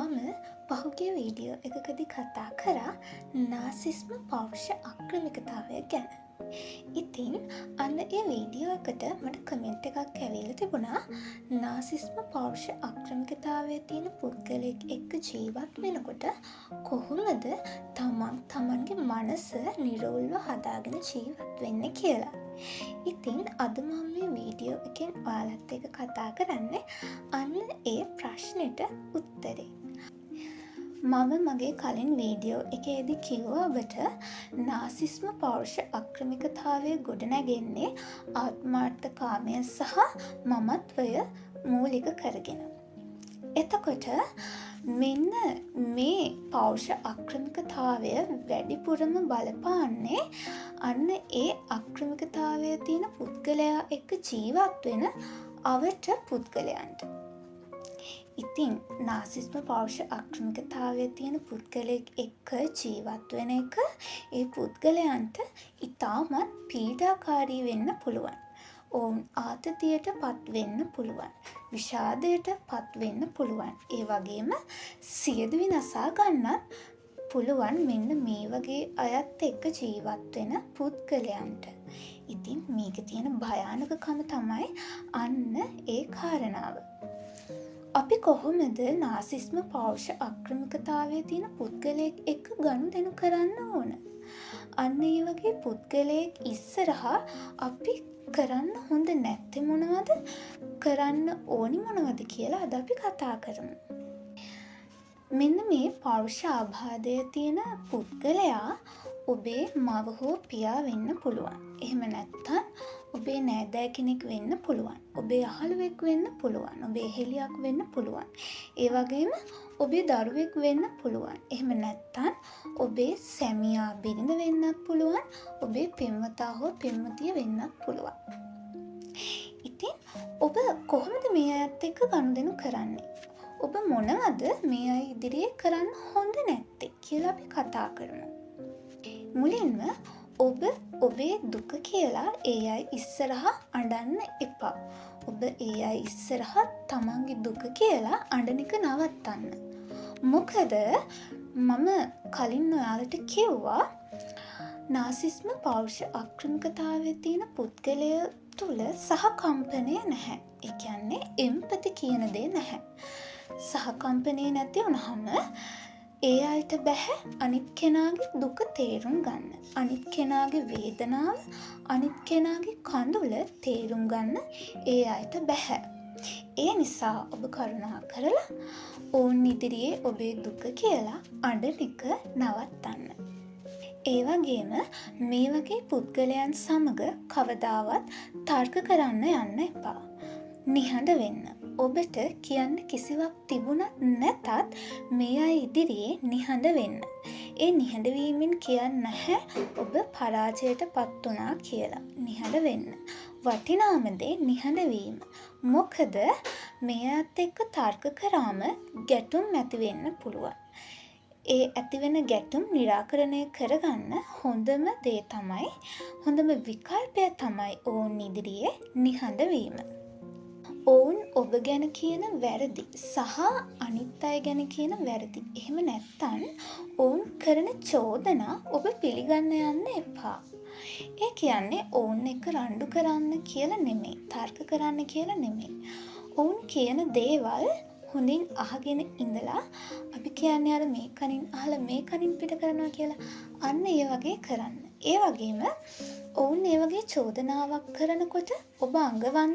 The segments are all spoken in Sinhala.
මම පහුගිය වීඩියෝ එකකදී කතා කරා නාසිස්ම පෞරුෂ අක්‍රමිකතාවය ගැන. ඉතින් අන්න ඒ වීඩියෝ එකට මට කමෙන්ට් එකක් ඇවිල්ලා තිබුණා නාසිස්ම පෞරුෂ අක්‍රමිකතාවයේ තියෙන පුද්ගලයෙක් එක්ක ජීවත් වෙනකොට කොහොමද තමන්ගේ මනස නිරවුල්ව හදාගෙන ජීවත් වෙන්නේ කියලා. ඉතින් අද මම මේ වීඩියෝ එකෙන් ඔයාලත් එක්ක කතා කරන්නේ අන්න ඒ ප්‍රශ්නෙට උත්තරේ. මම මගේ කලින් වීඩියෝ එකේදී කිව්වා ඔබට නාසිස්ම පෞරුෂ අක්‍රමිකතාවය ගොඩනැගෙන්නේ ආත්මාර්ථකාමය සහ මමත්වය මූලික කරගෙන. එතකොට මෙන්න මේ පෞරුෂ අක්‍රමිකතාවය වැඩිපුරම බලපාන්නේ අන්න ඒ අක්‍රමිකතාවය තියෙන පුද්ගලයා එක්ක ජීවත් වෙන අවට පුද්ගලයන්ට. ඉතින් නාසිස්ම පෞරුෂ අක්‍රමිකතාවය තියෙන පුද්ගලයෙක් එක්ක ජීවත් වෙන එක ඒ පුද්ගලයන්ට ඉතාමත් පීඩාකාරී වෙන්න පුළුවන්. ඔවුන් ආතතියට පත් වෙන්න පුළුවන්. විෂාදයට පත් වෙන්න පුළුවන්. ඒ වගේම සියදිවි නසා ගන්නත් පුළුවන් මෙන්න මේ වගේ අයත් එක්ක ජීවත් වෙන පුද්ගලයන්ට. ඉතින් මේකේ තියෙන භයානකකම තමයි අන්න ඒ කාරණාව. අපි කොහොමද නාසිස්ම පෞරුෂ අක්‍රමිකතාවයේ තියෙන පුද්ගලයෙක් එක්ක ගනුදෙනු කරන්න ඕන? අන්න ඒ වගේ පුද්ගලයෙක් ඉස්සරහා අපි කරන්න හොඳ නැත්තේ මොනවද? කරන්න ඕනි මොනවද කියලා අද අපි කතා කරමු. මෙන්න මේ පෞරුෂ ආබාධය තියෙන පුද්ගලයා ඔබේ මව හෝ පියා වෙන්න පුළුවන්. එහෙම නැත්නම් ඔබේ නෑදෑ කෙනෙක් වෙන්න පුළුවන්. ඔබේ අහලුවෙක් වෙන්න පුළුවන්. ඔබේ හෙලියක් වෙන්න පුළුවන්. ඒ වගේම ඔබේ දරුවෙක් වෙන්න පුළුවන්. එහෙම නැත්නම් ඔබේ සැමියා බිරිඳ වෙන්නත් පුළුවන්. ඔබේ පෙම්වතා හෝ පෙම්වතිය වෙන්නත් පුළුවන්. ඉතින් ඔබ කොහොමද මේ අයත් එක්ක ගනුදෙනු කරන්නේ? ඔබ මොනවද මේ අය ඉදිරියේ කරන්න හොඳ නැත්තේ කියලා අපි කතා කරමු. මුලින්ම ඔබ ඔබේ දුක කියලා ඒ අය ඉස්සරහා අඬන්න එපා. ඔබ ඒ අය ඉස්සරහා තමන්ගේ දුක කියලා අඬන එක නවත්තන්න. මොකද මම කලින් ඔයාලට කිව්වා නාසිස්ම පෞරුෂ අක්‍රමිකතාවයේ තියෙන පුද්ගලය තුල සහකම්පනය නැහැ. ඒ කියන්නේ එම්පති කියන දේ නැහැ. සහකම්පනය නැති වුනහම ඒ අයට බැහැ අනිත් කෙනාගේ දුක තේරුම් ගන්න. අනිත් කෙනාගේ වේදනාව, අනිත් කෙනාගේ කඳුල තේරුම් ගන්න ඒ අයට බැහැ. ඒ නිසා ඔබ කරුණා කරලා ඔවුන් ඉදිරියේ ඔබේ දුක කියලා අඬන එක නවත්තන්න. ඒ වගේම මේ වගේ පුද්ගලයන් සමග කවදාවත් තර්ක කරන්න යන්න එපා. නිහඬ වෙන්න. ඔබට කියන්න කිසිවක් තිබුණත් නැතත් මේ අය ඉදිරියේ නිහඬ වෙන්න. ඒ නිහඬ වීමෙන් කියන්නේ නැහැ ඔබ පරාජයට පත් වුණා කියලා. නිහඬ වෙන්න. වටිනාම දේ නිහඬ වීම. මොකද මේ අයත් එක්ක තර්ක කරාම ගැටුම් ඇති වෙන්න පුළුවන්. ඒ ඇතිවෙන ගැටුම් निराකරණය කරගන්න හොඳම දේ තමයි හොඳම විකල්පය තමයි ඔවුන් ඉදිරියේ නිහඬ වීම. ඔවුන් ඔබ ගැන කියන වැරදි සහ අනිත් අය ගැන කියන වැරදි. එහෙම නැත්තම් ඔවුන් කරන චෝදනා ඔබ පිළිගන්න යන්න එපා. ඒ කියන්නේ ඔවුන් එක්ක රණ්ඩු කරන්න කියලා නෙමෙයි, තර්ක කරන්න කියලා නෙමෙයි. ඔවුන් කියන දේවල් හොඳින් අහගෙන ඉඳලා අපි කියන්නේ අර මේ කනින් අහලා මේ කනින් පිට කරනවා කියලා අන්න ඒ වගේ කරන්න. ඒ වගේම ඔවුන් ඒ වගේ චෝදනාවක් කරනකොට ඔබ අඟවන්න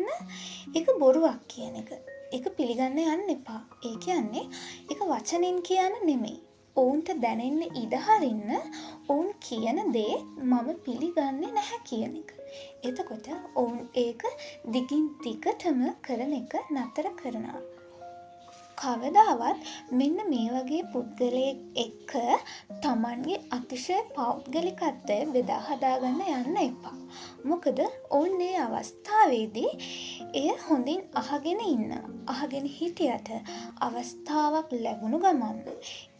ඒක බොරුවක් කියන එක. ඒක පිළිගන්න යන්න එපා. ඒ කියන්නේ ඒක වචනෙන් කියන්න නෙමෙයි. ඔවුන්ට දැනෙන්න ඉඩ හරින්න ඔවුන් කියන දේ මම පිළිගන්නේ නැහැ කියන එක. එතකොට ඔවුන් ඒක දිගින් දිගටම කරන එක නතර කරනවා. කවදාවත් මෙන්න මේ වගේ පුද්ගලයෙක් එක්ක තමන්ගේ අතිශය පෞද්ගලිකත්වය බෙදා හදාගන්න යන්න එපා. මොකද ඔවුන් මේ අවස්ථාවේදී එය හොඳින් අහගෙන ඉන්නවා. අහගෙන හිටියට අවස්ථාවක් ලැබුණු ගමන්ම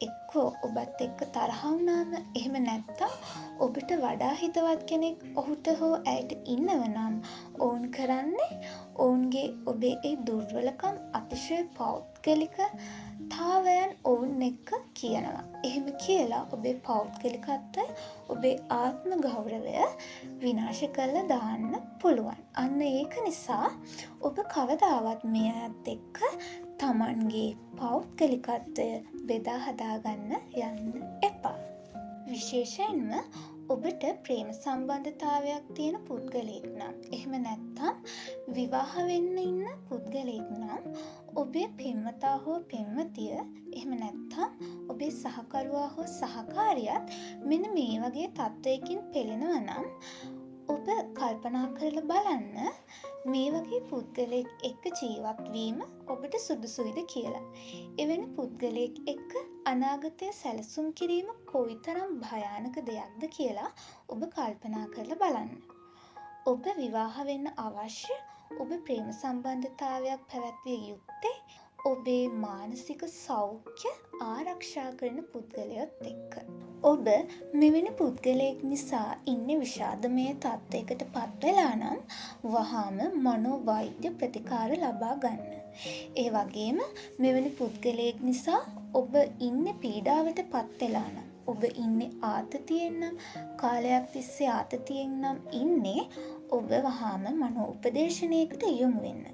එක්කෝ ඔබත් එක්ක තරහ වුණාම එහෙම නැත්තම් ඔබට වඩා හිතවත් කෙනෙක් ඔහුට හෝ ඇයට ඉන්නවනම් ඔවුන් කරන්නේ ඔවුන්ගේ ඔබේ ඒ දුර්වලකම් අතිශය පෞද්ගලික තාවයන් ඔවුන් එක්ක කියනවා. එහෙම කියලා ඔබේ පෞද්ගලිකත්වය ඔබේ ආත්ම ගෞරවය විනාශ කරලා දාන්න පුළුවන්. අන්න ඒක නිසා ඔබ කවදාවත් මේ අයත් එක්ක තමන්ගේ පෞද්ගලිකත්වය බෙදා හදාගන්න යන්න එපා. විශේෂයෙන්ම ඔබට ප්‍රේම සම්බන්ධතාවයක් තියෙන පුද්ගලයෙක් නම් එහෙම නැත්තම් විවාහ වෙන්න ඉන්න පුද්ගලයෙක් නම් ඔබේ පෙම්වතා හෝ පෙම්වතිය එහෙම නැත්තම් ඔබේ සහකරුවා හෝ සහකාරියත් මෙන්න මේ වගේ තත්ත්වයකින් පෙළෙනවා නම් ඔබ කල්පනා කරලා බලන්න මේ වගේ පුද්ගලයෙක් එක්ක ජීවත් වීම ඔබට සුදුසුයිද කියලා. එවැනි පුද්ගලයෙක් එක්ක අනාගතය සැලසුම් කිරීම කොයිතරම් භයානක දෙයක්ද කියලා ඔබ කල්පනා කරලා බලන්න. ඔබ විවාහ වෙන්න අවශ්‍ය ඔබ ප්‍රේම සම්බන්ධතාවයක් පැවැත්විය යුත්තේ ඔබේ මානසික සෞඛ්‍ය ආරක්ෂා කරන පුද්ගලයොත් එක්ක. ඔබ මෙවැනි පුද්ගලයෙක් නිසා ඉන්නේ විෂාදමය තත්ත්වයකට පත් වෙලා නම් වහාම මනෝවෛද්‍ය ප්‍රතිකාර ලබා ගන්න. ඒ වගේම මෙවැනි පුද්ගලයෙක් නිසා ඔබ ඉන්නේ පීඩාවට පත් වෙලා නම් ඔබ ඉන්නේ ආතතියෙන් නම් කාලයක් තිස්සේ ආතතියෙන් නම් ඉන්නේ ඔබ වහාම මනෝ උපදේශනයකට යොමු වෙන්න.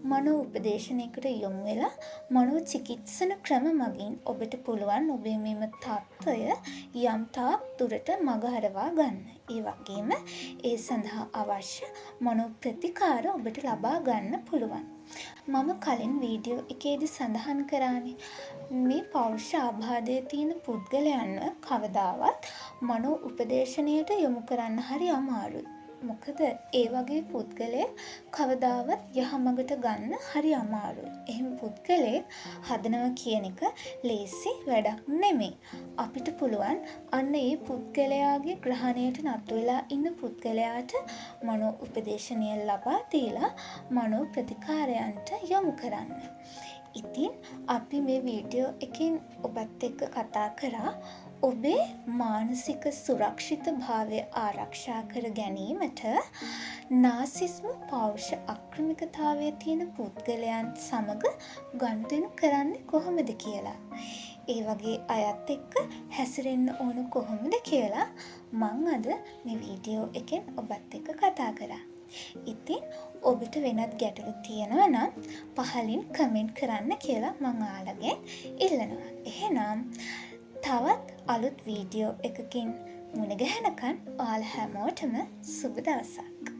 මනෝ උපදේශනයකට යොමු වෙලා මනෝ චිකිත්සන ක්‍රම මගින් ඔබට පුළුවන් ඔබේ මෙම තත්ත්වය යම් තාක් දුරට මගහරවා ගන්න. ඒ වගේම ඒ සඳහා අවශ්‍ය මනෝ ප්‍රතිකාර ඔබට ලබා ගන්න පුළුවන්. මම කලින් වීඩියෝ එකේදී සඳහන් කරානේ මේ පෞරුෂ ආබාධයේ තියෙන පුද්ගලයන්ව කවදාවත් මනෝ උපදේශනයට යොමු කරන්න හරි අමාරුයි. මොකද ඒ වගේ පුද්ගලයෙක් කවදාවත් යහමඟට ගන්න හරි අමාරුයි. එහෙම පුද්ගලයෙක් හදනවා කියන එක ලේසි වැඩක් නෙමෙයි. අපිට පුළුවන් අන්න ඒ පුද්ගලයාගේ ග්‍රහණයට නතු වෙලා ඉන්න පුද්ගලයාට මනෝ උපදේශනය ලබා දීලා මනෝ ප්‍රතිකාරයන්ට යොමු කරන්න. ඉතින් අපි මේ වීඩියෝ එකෙන් ඔබත් එක්ක කතා කරා ඔබේ මානසික සුරක්ෂිත භාවය ආරක්ෂා කර ගැනීමට නාසිස්ම පෞරුෂ අක්‍රමිකතාවය තියෙන පුද්ගලයන් සමග ගනුදෙනු කරන්නේ කොහොමද කියලා. ඒ වගේ අයත් එක්ක හැසිරෙන්න ඕන කොහොමද කියලා මං අද මේ වීඩියෝ එකෙන් ඔබත් එක්ක කතා කරා. ඉතින් ඔබට වෙනත් ගැටලු තියෙනවා නම් පහලින් කමෙන්ට් කරන්න කියලා මං ඔයාලගෙන් ඉල්ලනවා. එහෙනම් තවත් අලුත් වීඩියෝ එකකින් මුණ ගැහෙනකන් ඔයාලා හැමෝටම සුබ දවසක්.